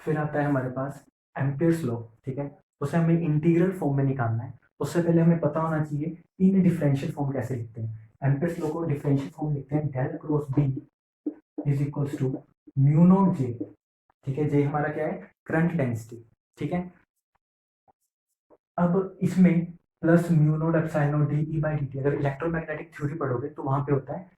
फिर आता है हमारे पास एम्पियर्स लॉ, ठीक है। उसे हमें इंटीग्रल फॉर्म में निकालना है। उससे पहले हमें पता होना चाहिए कि इन्हें डिफरेंशियल फॉर्म कैसे लिखते हैं। एम्पियर्स लॉ को डिफरेंशियल फॉर्म लिखते हैं del cross B is equals to mu not J, ठीक है। जे हमारा क्या है, करंट डेंसिटी, ठीक है। अब इसमें plus mu naught epsilon not D E by D T, अगर इलेक्ट्रोमैग्नेटिक थ्योरी पढ़ोगे तो वहां पे होता है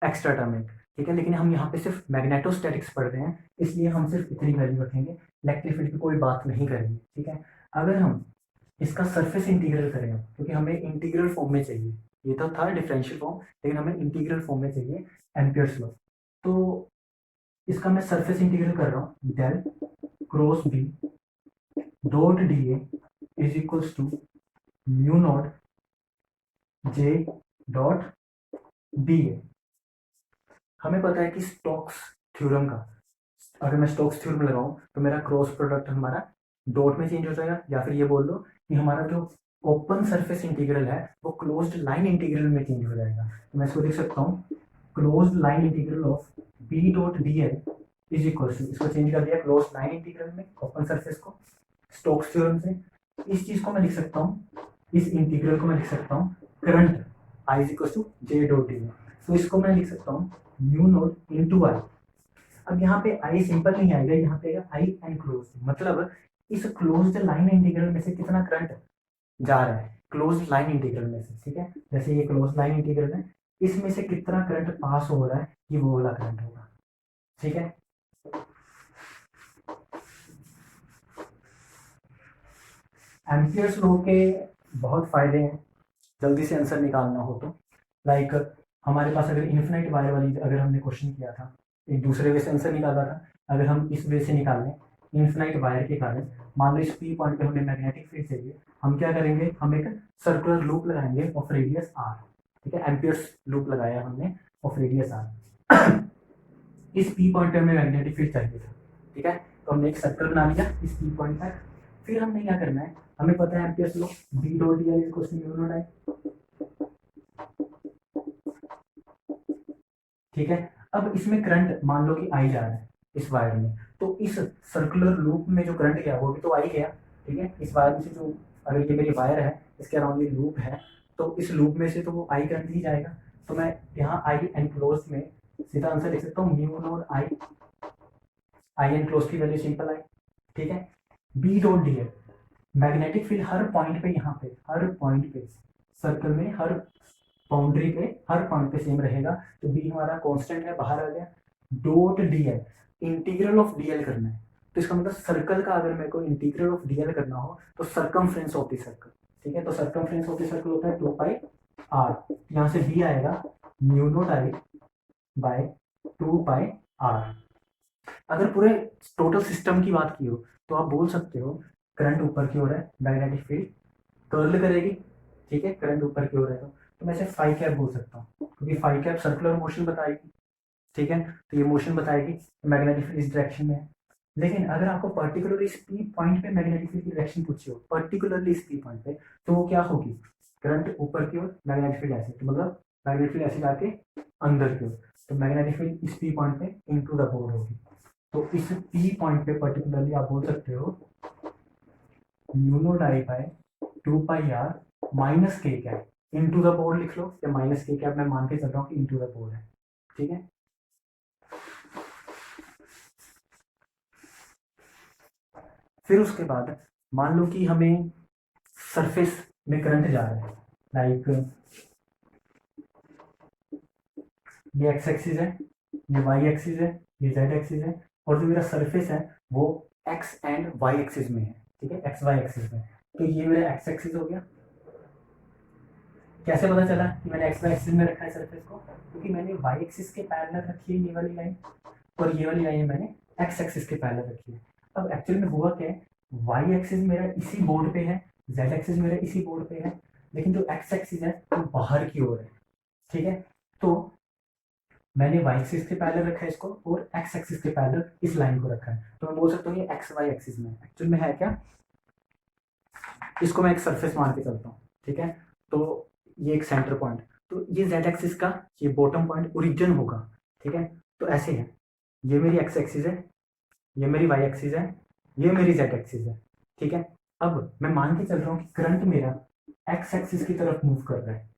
एक्स्ट्रा टर्म एक, ठीक है। लेकिन हम यहाँ पे सिर्फ मैग्नेटोस्टैटिक्स पढ़ रहे हैं, इसलिए हम सिर्फ इतनी वैल्यू रखेंगे, इलेक्ट्रिक फील्ड की कोई बात नहीं करेंगे, ठीक है। अगर हम इसका सरफेस इंटीग्रल करें, क्योंकि हमें इंटीग्रल फॉर्म में चाहिए, ये तो था डिफरेंशियल फॉर्म, लेकिन हमें इंटीग्रल फॉर्म में चाहिए एम्पियर्स लॉ। तो इसका मैं सरफेस इंटीग्रल कर रहा हूँ, del cross B dot D A is equals to mu not J dot B A. हमें पता है कि स्टोक्स थ्योरम का, अगर मैं स्टोक्स थ्योरम लगाऊं तो मेरा क्रॉस प्रोडक्ट हमारा डॉट में चेंज हो जाएगा, या फिर ये बोल लो कि हमारा जो ओपन सरफेस इंटीग्रल है वो क्लोज्ड लाइन इंटीग्रल में चेंज हो जाएगा। तो मैं इसको देख सकता हूँ, closed line integral of B dot D L is equal to, इसको चेंज कर दिया क्लोज्ड लाइन इंटीग्रल में ओपन सरफेस को स्टोक्स थ्योरम से। इस चीज को मैं लिख सकता हूँ, इस इंटीग्रल को मैं लिख सकता हूँ current I is equal to J dot D L. तो इसको मैं लिख सकता हूँ म्यू नॉट इनटू आई। अब यहाँ पे आई सिंपल नहीं आएगा, यहाँ पे आएगा आई एन क्लोज, मतलब इस क्लोज्ड लाइन इंटीग्रल में से कितना करंट जा रहा है, क्लोज्ड लाइन इंटीग्रल में से, ठीक है। जैसे ये क्लोज्ड लाइन इंटीग्रल है, इसमें से कितना करंट पास हो रहा है, ये वो वाला करंट होगा, ठीक है। एम्पियर्स लॉ के बहुत फायदे हैं जल्दी से आंसर निकालना हो तो। लाइक हमारे पास अगर इन्फिनाइट वायर वाली अगर हमने क्वेश्चन किया था, एक दूसरे वे से आंसर निकाला था, अगर हम इस वे से निकाल लें इन्फिनाइट वायर के कारण, मान लो इस पी पॉइंट पे हमें मैग्नेटिक फील्ड चाहिए, हम क्या करेंगे, हम एक सर्कुलर लूप लगाएंगे ऑफ रेडियस आर, ठीक है। एम्पियर्स लूप लगाया हमने ऑफ रेडियस आर। इस पी पॉइंट पे हमें मैग्नेटिक फील्ड चाहिए था, ठीक है। तो हमने एक सर्कल बना लिया इस पी पॉइंट तक। फिर हमने क्या करना है, हमें पता है Ampere's law B dot D L is equal to mu not I, ठीक है। अब इसमें करंट मान लो कि आई जा रहा है इस वायर में, तो इस सर्कुलर लूप में जो करंट गया वो भी तो आई गया, ठीक है। इस वायर में से जो, अगर ये मेरी वायर है इसके अराउंड ये लूप है, तो इस लूप में से तो वो आई करंट ही जाएगा। तो मैं यहाँ आई एनक्लोज में सीधा आंसर लिख सकता हूँ mu not I, I enclose की वैल्यू सिंपल आई, ठीक है। B dot D L, magnetic field हर पॉइंट पे, यहाँ पे हर पॉइंट पे सर्कल में हर बाउंड्री पे हर पॉइंट पे सेम रहेगा। तो बी हमारा कांस्टेंट है, बाहर आ गया। Dot DL, integral of DL करना है, तो इसका मतलब सर्कल का अगर मेरे को इंटीग्रल ऑफ डीएल करना हो तो सरकमफ्रेंस ऑफ द सर्कल, ठीक है। तो सरकमफ्रेंस ऑफ द सर्कल होता है 2 पाई आर, यहाँ से बी आएगा mu not I by 2 pi R. अगर पूरे टोटल सिस्टम की बात की हो तो आप बोल सकते हो करंट ऊपर की ओर है, मैग्नेटिक फील्ड कर्ल करेगी, ठीक है। करंट ऊपर की ओर है तो मैं इसे फाई कैप बोल सकता हूँ, क्योंकि फाई कैप सर्कुलर मोशन बताएगी, ठीक है। तो ये मोशन बताएगी, मैग्नेटिक फील्ड इस डायरेक्शन में है। लेकिन अगर आपको पर्टिकुलरली इस पी पॉइंट पे मैग्नेटिक फील्ड की डायरेक्शन पूछी हो, पर्टिकुलरली इस पी पॉइंट पे, तो वो क्या होगी, करंट ऊपर की ओर, मैग्नेटिक फील्ड ऐसे, तो मतलब मैग्नेटिक फील्ड ऐसे जाके अंदर की ओर, तो मैग्नेटिक फील्ड इस पी पॉइंट पे इनटू द बोर्ड होगी। तो इस पी पॉइंट पे पर्टिकुलरली आप बोल सकते हो mu not I by 2 pi R minus K cap, into the board लिख लो, या माइनस के कैप मैं मान के चल रहा हूँ कि इनटू द बोर्ड है, ठीक है। फिर उसके बाद मान लो कि हमें सरफेस में करंट जा रहा है, लाइक ये एक्स एक्सिस है, ये वाई एक्सिस है, ये जेड एक्सिस है, और जो मेरा सरफेस है वो एक्स एंड वाई एक्सिस में है, ठीक है, एक्स वाई एक्सिस में। तो ये मेरा एक्स एक्सिस हो गया। कैसे पता चला कि मैंने एक्स वाई एक्सिस में रखा है सरफेस को, क्योंकि मैंने वाई एक्सिस के पैरेलल रखी है ये वाली लाइन, और ये वाली लाइन मैंने एक्स एक्सिस के पैरेलल रखी है। अब एक्चुअली में हुआ क्या है, वाई एक्सिस मेरा इसी बोर्ड पे है, जेड एक्सिस मेरा इसी बोर्ड पे है, लेकिन जो एक्स एक्सिस है वो बाहर की ओर है, ठीक है। तो मैंने वाई एक्सिस के पैरेलल रखा है इसको, और एक्स एक्सिस के पैरेलल इस लाइन को रखा है, तो मैं बोल सकता हूँ ये एक्स वाई एक्सिस में एक्चुअल में है क्या, इसको मैं एक सरफेस मान के चलता हूँ, ठीक है। तो ये एक सेंटर पॉइंट, तो ये जेड एक्सिस का ये बॉटम पॉइंट ओरिजिन होगा, ठीक है। तो ऐसे है, ये मेरी एक्स एक्सिस है, ये मेरी वाई एक्सिस है, ये मेरी z एक्सिस है, ठीक है। अब मैं मान के चल रहा हूँ कि करंट मेरा x एक्सिस की तरफ मूव कर रहा है,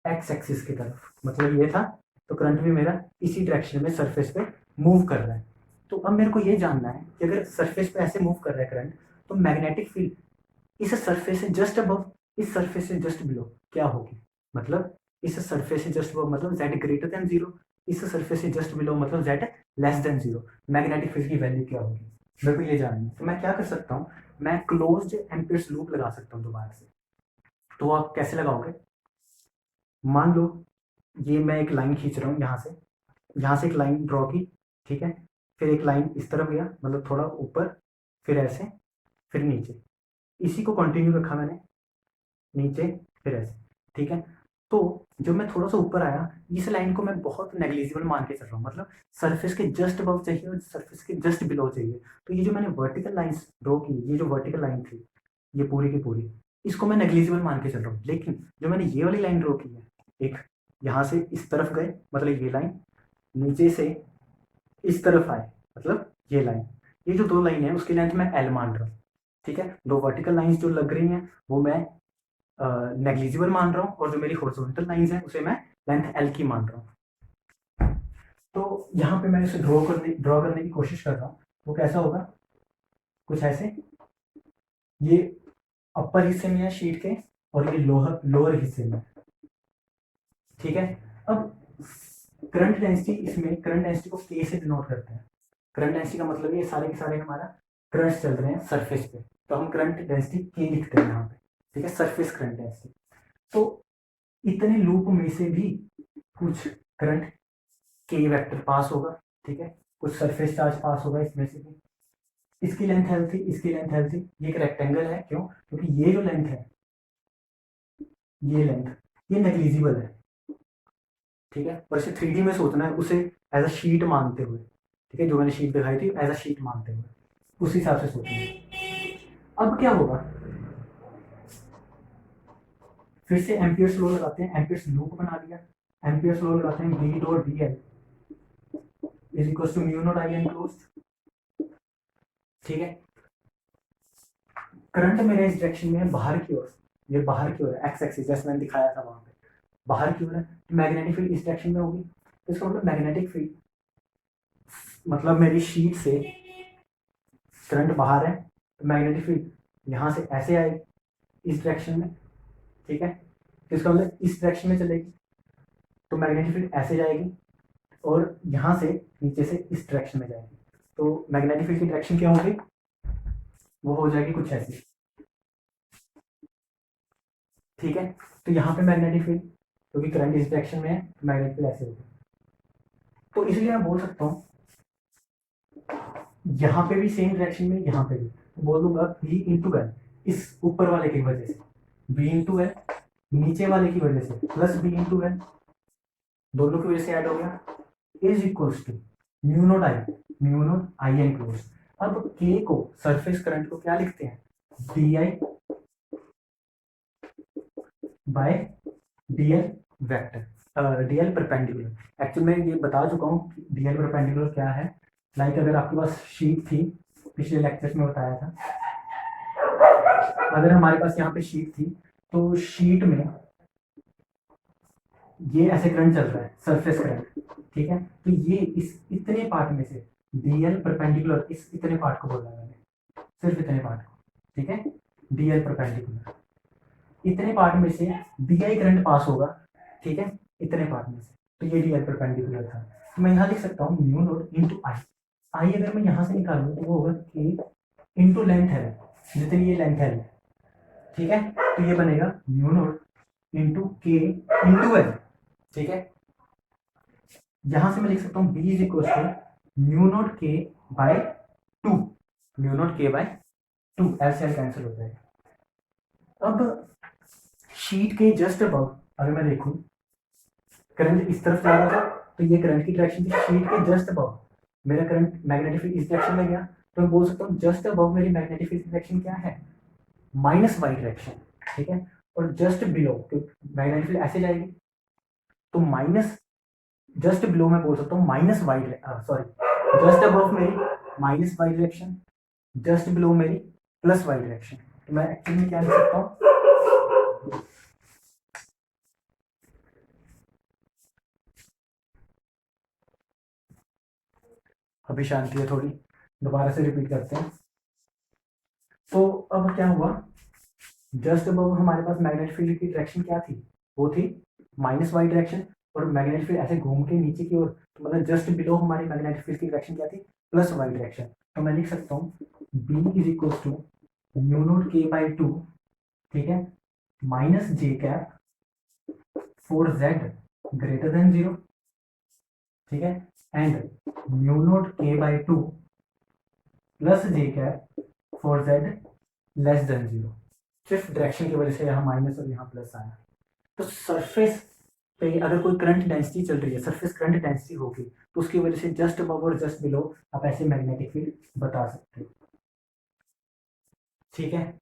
x एक्सिस की तरफ, मतलब ये था, तो करंट भी मेरा इसी डायरेक्शन में सरफेस पे मूव कर रहा है। तो अब मेरे को ये जानना है कि अगर सरफेस पे ऐसे मूव कर रहा है करंट, तो मैग्नेटिक फील्ड इस सरफेस से जस्ट अबव, इस सरफेस से जस्ट बिलो क्या होगी, मतलब इस सरफेस से जस्ट अबव मतलब z ग्रेटर देन 0, इस सरफेस से जस्ट बिलो मतलब z less than 0, magnetic field की वैल्यू क्या होगी, मेरे को ये जानना है। तो मैं क्या कर सकता हूँ, मैं क्लोज्ड एम्पियर्स लूप लगा सकता हूँ दोबारा से। तो आप कैसे लगाओगे, मान लो ये मैं एक लाइन खींच रहा हूँ यहाँ से एक लाइन ड्रॉ की, ठीक है, फिर एक लाइन इस तरफ गया, मतलब थोड़ा ऊपर, फिर ऐसे, फिर नीचे, इसी को कंटिन्यू रखा मैंने, नीचे फिर ऐसे, ठीक है। तो जब मैं थोड़ा सा ऊपर आया, इस लाइन को मैं बहुत नेग्लिजिबल मान के चल रहा हूँ, मतलब सरफेस के जस्ट अबव चाहिए और सरफेस के जस्ट बिलो चाहिए। तो ये जो मैंने वर्टिकल लाइंस ड्रॉ की, ये जो वर्टिकल लाइन थी, ये पूरी की पूरी, इसको मैं नेग्लिजिबल मान के चल रहा हूँ। लेकिन जो मैंने ये वाली लाइन ड्रॉ की है, एक यहाँ से इस तरफ गए, मतलब ये लाइन, नीचे से इस तरफ आए, मतलब ये लाइन, ये जो दो लाइन है उसकी लेंथ मैं एल मान रहा हूँ, ठीक है। दो वर्टिकल लाइंस जो लग रही हैं वो मैं नेग्लिजिबल मान रहा हूँ, और जो मेरी हॉरिजॉन्टल लाइंस हैं उसे मैं लेंथ एल की मान रहा हूँ। तो यहाँ पे मैं इसे ड्रॉ करने की कोशिश कर रहा हूँ, वो कैसा होगा, कुछ ऐसे, ये अपर हिस्से में है शीट के, और ये लोअर हिस्से में, ठीक है। अब करंट डेंसिटी, इसमें करंट डेंसिटी को के से डिनोट करते हैं। करंट डेंसिटी का मतलब ये सारे के सारे हमारा करंट चल रहे हैं सरफेस पे, तो हम करंट डेंसिटी के लिखते हैं यहाँ पे, ठीक है, सरफेस करंट डेंसिटी। तो इतने लूप में से भी कुछ करंट के वेक्टर पास होगा, ठीक है, कुछ सरफेस चार्ज पास होगा इसमें से भी। इसकी लेंथ एल थी, इसकी लेंथ एल थी, ये एक रेक्टेंगल है, क्यों, क्योंकि ये जो लेंथ है, ये लेंथ, ये नेग्लिजिबल है, ठीक है। और इसे 3D में सोचना है, उसे एज अ शीट मानते हुए, ठीक है, जो मैंने शीट दिखाई थी एज अ शीट मानते हुए, उस हिसाब से सोचना है। अब क्या होगा, फिर से एम्पियर्स लॉ लगाते हैं, एम्पियर्स लूप बना लिया, एम्पियर्स लॉ लगाते हैं, B dot D L is equal to mu not I enclosed, ठीक है। करंट मेरे इस डायरेक्शन में बाहर की ओर, ये बाहर की ओर है, एक्स एक्सिस जैसे मैंने दिखाया था वहां पे, बाहर की ओर है, तो मैग्नेटिक फील्ड इस डायरेक्शन में होगी, तो इसका मतलब मैग्नेटिक फील्ड, मतलब मेरी शीट से करंट बाहर है, तो मैग्नेटिक फील्ड यहाँ से ऐसे आएगी इस डायरेक्शन में, ठीक है, तो इसका मतलब इस डायरेक्शन में चलेगी, तो मैग्नेटिक फील्ड ऐसे जाएगी, और यहाँ से नीचे से इस डायरेक्शन में जाएगी, तो मैग्नेटिक फील्ड की डायरेक्शन क्या होगी, वो हो जाएगी कुछ ऐसी, ठीक है। तो यहाँ पे मैग्नेटिक फील्ड, क्योंकि करंट इस डायरेक्शन में है, तो मैग्नेटिक फील्ड ऐसे होगी। तो इसलिए मैं बोल सकता हूँ यहाँ पे भी सेम डायरेक्शन में, यहाँ पे भी, तो बोल दूंगा बी इंटू एल, इस ऊपर वाले की वजह से, बी इंटू एल, नीचे वाले की वजह से प्लस बी इंटू एल, दोनों की वजह से ऐड हो गया, is equals to mu note I enclosed. अब के को, सरफेस करंट को क्या लिखते हैं, D I by D L vector, D L perpendicular. Actually मैं ये बता चुका हूँ डी एल परपेंडिकुलर क्या है, लाइक अगर आपके पास शीट थी, पिछले लेक्चर्स में बताया था, अगर हमारे पास यहाँ पे शीट थी, तो शीट में ये ऐसे करंट चल रहा है, सरफेस करंट, ठीक है, तो ये इस इतने पार्ट में से डीएल परपेंडिकुलर, इस इतने पार्ट को बोला मैंने, सिर्फ इतने पार्ट को, ठीक है, डीएल परपेंडिकुलर, इतने पार्ट में से डी आई करंट पास होगा, ठीक है, इतने पार्ट में से, तो ये डीएल परपेंडिकुलर था। तो मैं यहाँ लिख सकता हूँ म्यू नोट इंटू आई, आई अगर मैं यहाँ से निकालूँ तो वो होगा के इंटू लेंथ है, जितनी ये लेंथ है, ठीक है, तो ये बनेगा mu naught into K into L, ठीक है। यहां से मैं लिख सकता हूं B is equal to mu naught K by 2, mu naught K by 2, L से एल कैंसिल हो जाएगा। अब शीट के जस्ट अबव अगर मैं देखूं, करंट इस तरफ जा रहा था, तो ये करंट की डायरेक्शन थी, शीट के जस्ट अबव मेरा करंट मैग्नेटिक फील्ड इस डायरेक्शन में गया, तो मैं बोल सकता हूँ जस्ट अबव मेरी मैग्नेटिक फील्ड डायरेक्शन क्या है, माइनस वाई डायरेक्शन, ठीक है। और जस्ट बिलो, तो मैग्नेटिक फील्ड ऐसे जाएगी, तो माइनस, जस्ट बिलो मैं बोल सकता हूँ minus Y, sorry, just above मेरी minus Y direction, just below मेरी प्लस वाई डायरेक्शन। तो मैं एक्चुअली क्या लिख सकता हूँ, अभी शांति है थोड़ी, दोबारा से रिपीट करते हैं। तो अब क्या हुआ, जस्ट अब हमारे पास मैग्नेटिक फील्ड की डायरेक्शन क्या थी, वो थी माइनस वाई डायरेक्शन, और मैग्नेटिक फील्ड ऐसे घूम के नीचे की ओर, तो मतलब जस्ट बिलो हमारी मैग्नेटिक फील्ड की डायरेक्शन क्या थी, प्लस वाई डायरेक्शन। तो मैं लिख सकता हूँ B is equal to mu naught K by two, ठीक है, minus J cap for Z greater than zero, ठीक है, and mu naught K by two plus J cap for Z less than zero. सिर्फ direction की वजह से यहाँ minus और यहाँ प्लस आया। तो सरफेस पे अगर कोई करंट डेंसिटी चल रही है, सरफेस करंट डेंसिटी होगी, तो उसकी वजह से जस्ट अबव और जस्ट बिलो आप ऐसे मैग्नेटिक फील्ड बता सकते हो, ठीक है।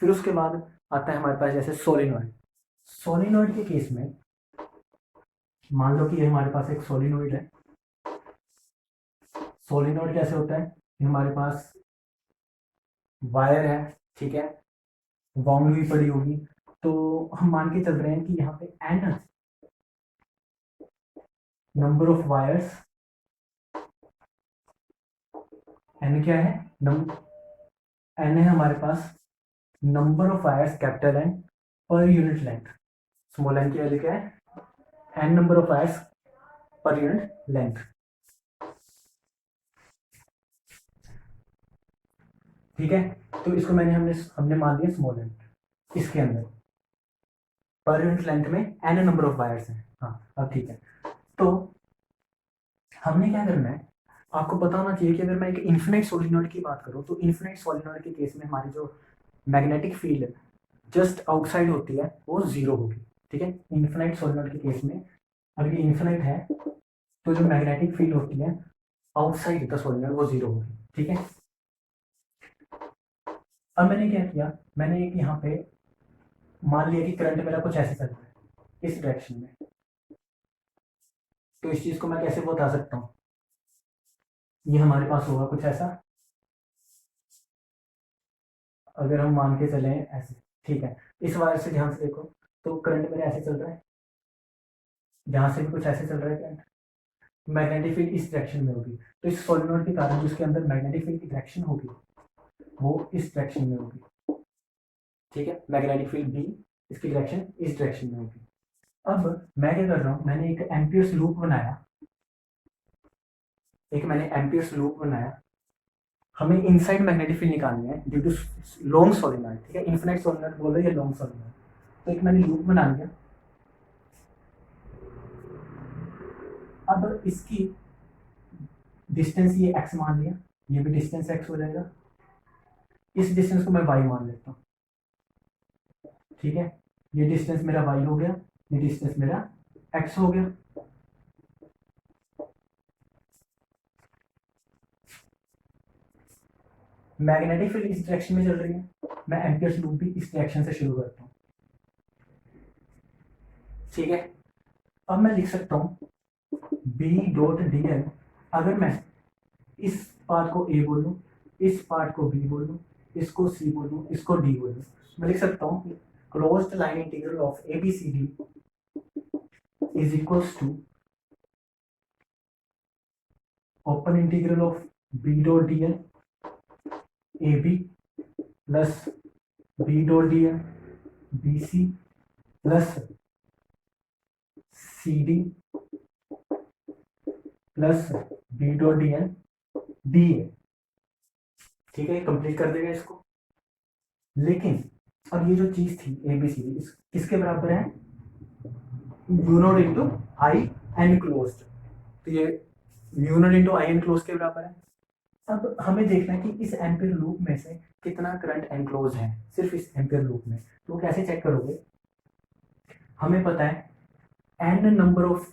फिर उसके बाद आता है हमारे पास जैसे सोलिनॉइड। सोलिनॉइड के केस में मान लो कि ये हमारे पास एक सोलिनॉइड है। सोलिनॉइड कैसे होता है, ये हमारे पास वायर है, ठीक है, वाउंड हुई पड़ी होगी। तो हम मान के चल रहे हैं कि यहाँ पे N number of wires, N क्या है, एन है हमारे पास number of wires capital N per unit length, small N की वैल्यू क्या है, N number of wires per unit length, ठीक है। तो इसको हमने मान लिया स्मॉल एन, इसके अंदर पर यूनिट लेंथ में एन नंबर ऑफ वायर्स हैं। हाँ अब ठीक है, तो हमने क्या करना है, आपको पता होना चाहिए कि अगर मैं एक इन्फिनिट सोलिनॉइड की बात करूं, तो इन्फिनिट सोलिनॉइड के केस में हमारी जो मैग्नेटिक फील्ड जस्ट आउटसाइड होती है वो जीरो होगी, ठीक है। इन्फिनिट सोलिनॉइड के केस में अगर ये इन्फिनिट है तो जो मैग्नेटिक फील्ड होती है आउटसाइड द सोलिनॉइड वो जीरो होगी, ठीक है। अब मैंने क्या किया, मैंने एक यहाँ पे मान लिया कि करंट मेरा कुछ ऐसे चल रहा है इस डायरेक्शन में, तो इस चीज को मैं कैसे बता सकता हूँ, ये हमारे पास होगा कुछ ऐसा, अगर हम मान के चले ऐसे, ठीक है। इस वायर से ध्यान से देखो, तो करंट मेरा ऐसे चल रहा है, जहां से भी कुछ ऐसे चल रहा है करंट, मैग्नेटिक फील्ड इस डायरेक्शन में होगी, तो इस सोलिनॉइड के कारण जिसके अंदर मैग्नेटिक फील्ड की डायरेक्शन होगी वो इस डायरेक्शन में होगी, ठीक है। मैग्नेटिक फील्ड बी, इसकी डायरेक्शन इस डायरेक्शन में होगी। अब मैं क्या कर रहा हूँ, मैंने एक एम्पियर्स लूप बनाया, हमें इनसाइड मैग्नेटिक फील्ड निकालनी है ड्यू टू लॉन्ग सोलिनॉइड, ठीक है। इन्फिनिट सोलिनॉइड बोल रहे हैं, लॉन्ग सोलिनॉइड, तो एक मैंने लूप बना लिया। अब इसकी डिस्टेंस ये x मान लिया, ये भी डिस्टेंस x हो जाएगा, इस डिस्टेंस को मैं y मान लेता हूँ, ठीक है। ये डिस्टेंस मेरा y हो गया, ये डिस्टेंस मेरा x हो गया। मैग्नेटिक फील्ड इस डायरेक्शन में चल रही है, मैं एम्पियर्स लूप भी इस डायरेक्शन से शुरू करता हूँ, ठीक है। अब मैं लिख सकता हूँ बी डॉट डी एल, अगर मैं इस पार्ट को ए बोलूँ, इस पार्ट को बी बोलूँ, इसको सी बोलूँ, इसको डी बोलूँ, मैं लिख सकता हूँ closed line integral of A B C D is equals to open integral of B dot D L A B plus B dot D L B C plus C D plus B dot D L D A, ठीक है। Complete कर देगा इसको, लेकिन अब ये जो चीज थी ए बी सी डी किसके बराबर है, mu naught into I enclose, तो ये mu naught into I enclose के बराबर है। अब हमें देखना है कि इस एम्पियर लूप में से कितना करंट एनक्लोज है, सिर्फ इस एम्पियर लूप में। तो कैसे चेक करोगे, हमें पता है एन नंबर ऑफ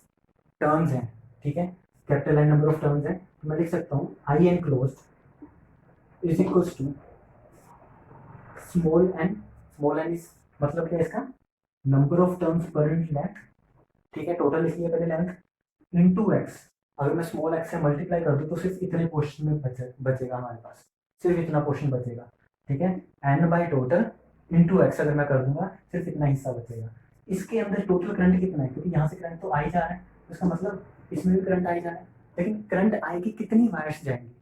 टर्न्स हैं, ठीक है, capital N number of turns हैं, तो मैं लिख सकता हूँ I enclose is equals to small N is मतलब क्या है इसका, number of turns per unit length, ठीक है, टोटल इसलिए पहले लेंथ इंटू एक्स। अगर मैं स्मॉल एक्स से मल्टीप्लाई कर दूँ तो सिर्फ इतने पोर्शन में बचेगा हमारे पास, सिर्फ इतना पोर्शन बचेगा, ठीक है। N by total into X अगर मैं कर दूंगा सिर्फ इतना हिस्सा बचेगा। इसके अंदर टोटल करंट कितना है, क्योंकि यहाँ से करंट तो आ ही जा रहा है, तो इसका मतलब इसमें भी करंट आ ही जा रहा है, लेकिन करंट आएगी कितनी वायर्स जाएंगी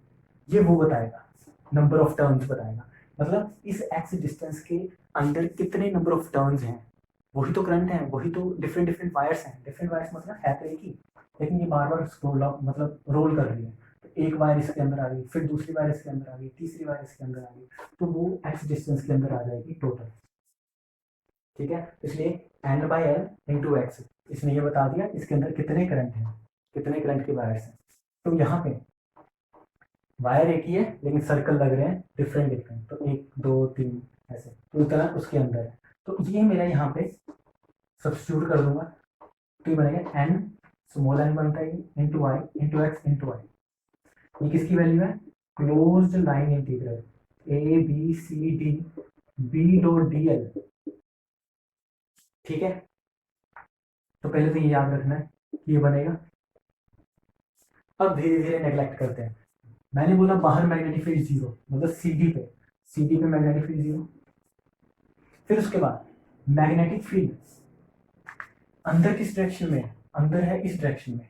ये वो बताएगा, नंबर ऑफ टर्न्स बताएगा। मतलब इस एक्स डिस्टेंस के अंदर कितने नंबर ऑफ टर्न्स हैं, वही तो करंट है, वही तो डिफरेंट डिफरेंट वायर्स हैं। डिफरेंट वायर्स मतलब है तो एक ही, लेकिन ये बार बार स्क्रोल मतलब रोल कर रही है। तो एक वायर इसके अंदर आ गई, फिर दूसरी वायर इसके अंदर आ गई, तीसरी वायर इसके अंदर आ गई, तो वो एक्स डिस्टेंस के अंदर आ जाएगी टोटल, ठीक है। तो इसलिए N by L into X, इसने ये बता दिया इसके अंदर कितने करंट हैं, कितने करंट के वायर्स हैं। तो यहाँ पे वायर एक ही है लेकिन सर्कल लग रहे हैं डिफरेंट डिफरेंट, तो एक दो तीन ऐसे, तो इतना उसके अंदर है। तो ये मेरा यहाँ पे सब्स्टिट्यूट कर दूंगा, तो ये बनेगा एन, स्मॉल एन बनता है into I into X into I. ये किसकी वैल्यू है, closed line integral A B C D B dot D L, ठीक है। तो पहले तो ये याद रखना है कि ये बनेगा। अब धीरे धीरे नेग्लेक्ट करते हैं। मैंने बोला बाहर मैग्नेटिक फील्ड जीरो, मतलब सी डी पे मैग्नेटिक फील्ड जीरो। फिर उसके बाद मैग्नेटिक फील्ड अंदर किस डायरेक्शन में है, अंदर है इस डायरेक्शन में,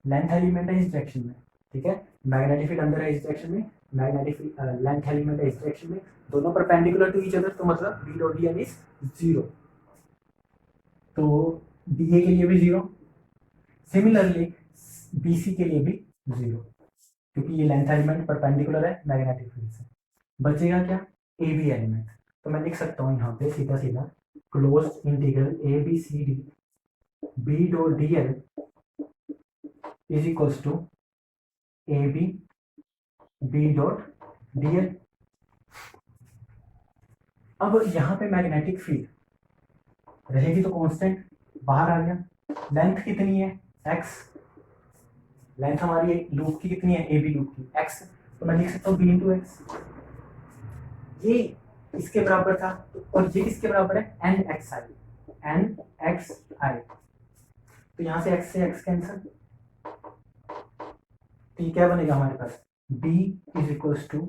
लेंथ एलिमेंट है इस डायरेक्शन में, ठीक है। मैग्नेटिक फील्ड अंदर है इस डायरेक्शन में, मैग्नेटिक फील्ड लेंथ एलिमेंट है इस डायरेक्शन में, दोनों परपेंडिकुलर टू ईच अदर, तो मतलब B dot D L is zero. तो बी ए के लिए भी जीरो, सिमिलरली बी सी के लिए भी जीरो, क्योंकि ये लेंथ एलिमेंट परपेंडिकुलर है मैग्नेटिक फील्ड से। बचेगा क्या, ए बी एलिमेंट। तो मैं लिख सकता हूँ यहाँ पे सीधा सीधा close integral A B C D B dot D L is equals to A B B dot D L. अब यहाँ पे मैग्नेटिक फील्ड रहेगी तो कांस्टेंट बाहर आ गया। लेंथ कितनी है, एक्स, लेंथ हमारी लूप की कितनी है, ए बी लूप की एक्स, तो मैं लिख सकता हूँ बी इंटू एक्स। ये इसके बराबर था, और ये किसके बराबर है, एन एक्स आई, एन एक्स आई। तो यहाँ से एक्स कैंसिल, तो ये क्या बनेगा हमारे पास, b is equals to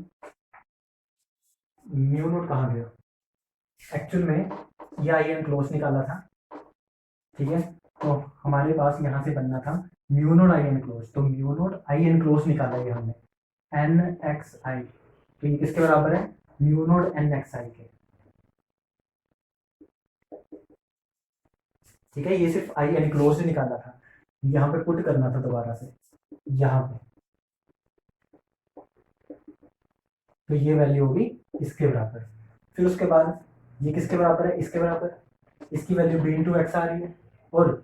mu naught, कहाँ गया, एक्चुअल में ये आई एन क्लोज निकाला था, ठीक है। तो हमारे पास यहाँ से बनना था mu note I enclose, तो mu note I enclose निकाला है हमने, एन एक्स आई। तो ये किसके बराबर है, म्यू नोट एन एक्स आई के, ठीक है। ये सिर्फ आई एन क्लोज निकाला था, यहाँ पे पुट करना था दोबारा से यहाँ पे, तो ये वैल्यू होगी इसके बराबर। फिर उसके बाद ये किसके बराबर है, इसके बराबर, इसकी वैल्यू बी इंटू एक्स आ रही है, और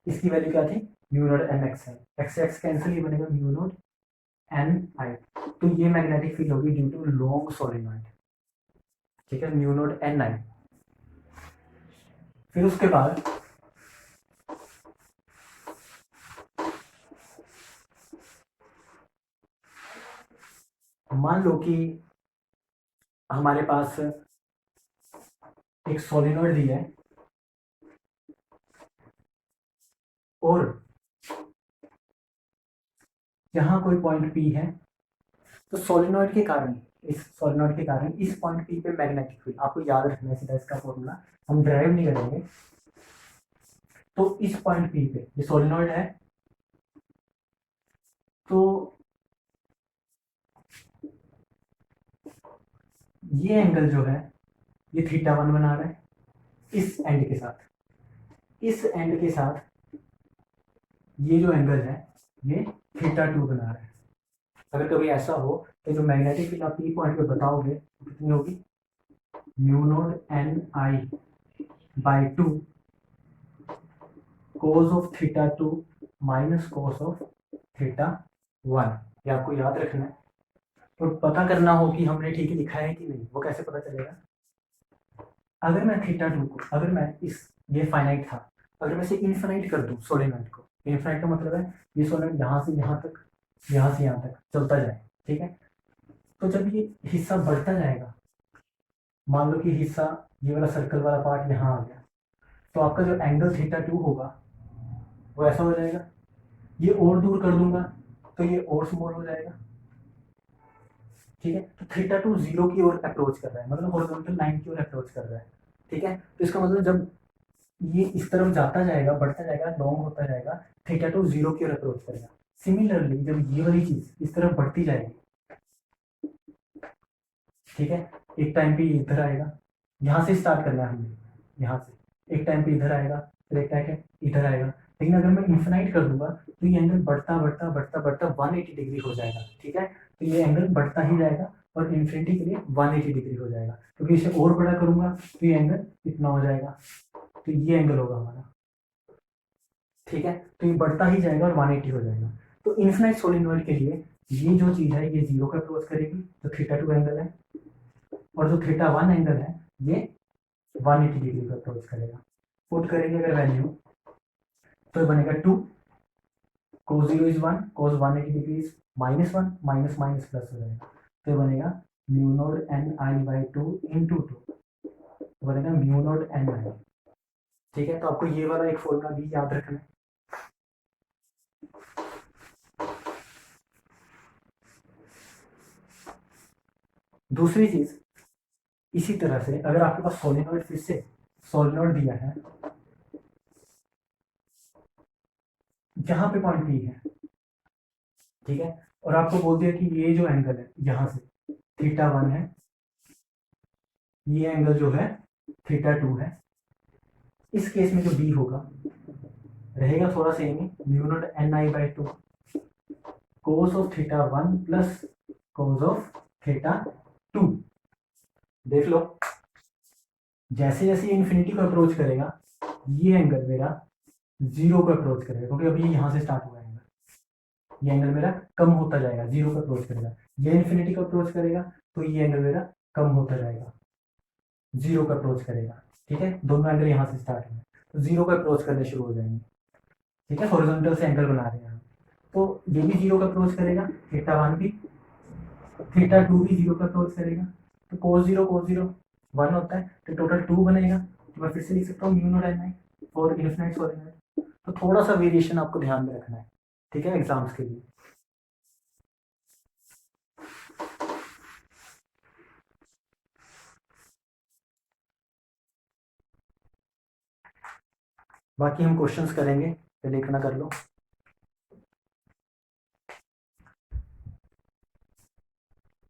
इसकी वैल्यू क्या थी, म्यू नोट एन एक्स आई, एक्स एक्स कैंसिल, ये बनेगा म्यू नोट एन आई। तो ये मैग्नेटिक फील्ड होगी ड्यू टू लॉन्ग सोलेनॉइड, ठीक है, म्यू नोट एन आई। फिर उसके बाद मान लो कि हमारे पास एक सोलेनॉइड दिया है, और यहाँ कोई पॉइंट पी है, तो सोलेनॉइड के कारण, इस सोलेनॉइड के कारण इस पॉइंट पी पे मैग्नेटिक फील्ड, आपको याद रखना है सीधा इसका फॉर्मूला, हम ड्राइव नहीं करेंगे। तो इस पॉइंट पी पे ये सोलेनॉइड है, तो ये एंगल जो है ये थीटा वन बना रहा है इस एंड के साथ, इस एंड के साथ ये जो एंगल है ये थीटा टू बना रहा है। अगर कभी ऐसा हो कि जो मैग्नेटिक फील्ड आप पी पॉइंट पे बताओगे तो कितनी होगी, mu naught N I by two cos of theta two minus cos of theta one. ये आपको याद रखना है, और पता करना हो कि हमने ठीक लिखा है कि नहीं, वो कैसे पता चलेगा। अगर मैं थीटा टू को, अगर मैं इस, ये फाइनाइट था, अगर मैं इसे इनफाइनाइट कर दूं सोलेनॉइड को, इनफाइनाइट का मतलब है ये सोलेनॉइड यहाँ से यहाँ तक, यहाँ से यहाँ तक चलता जाए, ठीक है। तो जब ये हिस्सा बढ़ता जाएगा मान लो कि हिस्सा ये वाला सर्कल वाला पार्ट यहाँ आ गया, तो आपका जो एंगल थीटा टू होगा वो ऐसा हो जाएगा। ये और दूर कर दूंगा तो ये और स्मॉल हो जाएगा। ठीक है, तो थीटा टू जीरो की ओर अप्रोच कर रहा है, मतलब हॉरिजॉन्टल लाइन की ओर अप्रोच कर रहा है। ठीक है, तो इसका मतलब जब ये इस तरफ जाता जाएगा, बढ़ता जाएगा, लॉन्ग होता जाएगा, थीटा टू जीरो की ओर अप्रोच करेगा। सिमिलरली जब ये वाली चीज इस तरफ बढ़ती जाएगी, ठीक है, एक टाइम पे इधर आएगा, यहाँ से स्टार्ट करना है हमने, यहाँ से एक टाइम पे इधर आएगा, फिर एक टाइम पे इधर आएगा। लेकिन अगर मैं इन्फिनाइट कर दूंगा तो ये एंगल बढ़ता बढ़ता बढ़ता बढ़ता 180 डिग्री हो जाएगा। ठीक है, तो ये एंगल बढ़ता ही जाएगा और इन्फिनिटी के लिए 180 डिग्री हो जाएगा, क्योंकि इसे और बड़ा करूंगा तो ये एंगल इतना हो जाएगा, तो ये एंगल होगा हमारा। ठीक है, तो ये बढ़ता ही जाएगा और 180 हो जाएगा। तो इन्फिनाइट सोलेनॉइड के लिए ये जो चीज है ये जीरो का अप्रोच करेगी, जो थीटा टू एंगल है, और जो थीटा वन एंगल है ये 180 डिग्री का अप्रोच करेगा। पुट करेंगे अगर वैल्यू तो बनेगा 2 cos 0 is 1, cos 180 degree is -1, minus minus plus हो जाएगा, तो बनेगा mu not an I by two into two, तो बनेगा म्यू नॉट एन आई। ठीक है, तो आपको ये वाला एक फॉर्मूला भी याद रखना है। दूसरी चीज, इसी तरह से अगर आपके पास सोलेनॉइड, फिर से सोलेनॉइड दिया है जहां पे पॉइंट पी है, ठीक है, और आपको बोल दिया कि ये जो एंगल है यहां से थीटा वन है, ये एंगल जो है थीटा टू है। इस केस में जो बी होगा रहेगा थोड़ा same he, mu not an I by two cos of theta one plus cos of theta to. देख लो, जैसे जैसे ये इन्फिनिटी को अप्रोच करेगा ये एंगल मेरा जीरो को अप्रोच करेगा, क्योंकि अभी यहाँ से स्टार्ट हुआ एंगल, ये एंगल मेरा कम होता जाएगा, जीरो को अप्रोच करेगा। ये इन्फिनिटी को अप्रोच करेगा तो ये एंगल मेरा कम होता जाएगा, जीरो का अप्रोच करेगा। ठीक है, दोनों एंगल यहाँ से स्टार्ट हुए तो जीरो का अप्रोच करने शुरू हो जाएंगे। ठीक है, हॉरिजॉन्टल से एंगल बना रहे हैं हम, तो ये भी जीरो का अप्रोच करेगा, थीटा वन भी, थीटा टू भी जीरो का अप्रोच करेगा, तो कोस जीरो वन होता है, तो टोटल टू बनेगा। तो मैं फिर से लिख सकता हूँ mu not an I for infinite solenoid. तो थोड़ा सा वेरिएशन आपको ध्यान में रखना है, ठीक है, एग्जाम्स के लिए। बाकी हम क्वेश्चंस करेंगे, पहले इतना कर लो।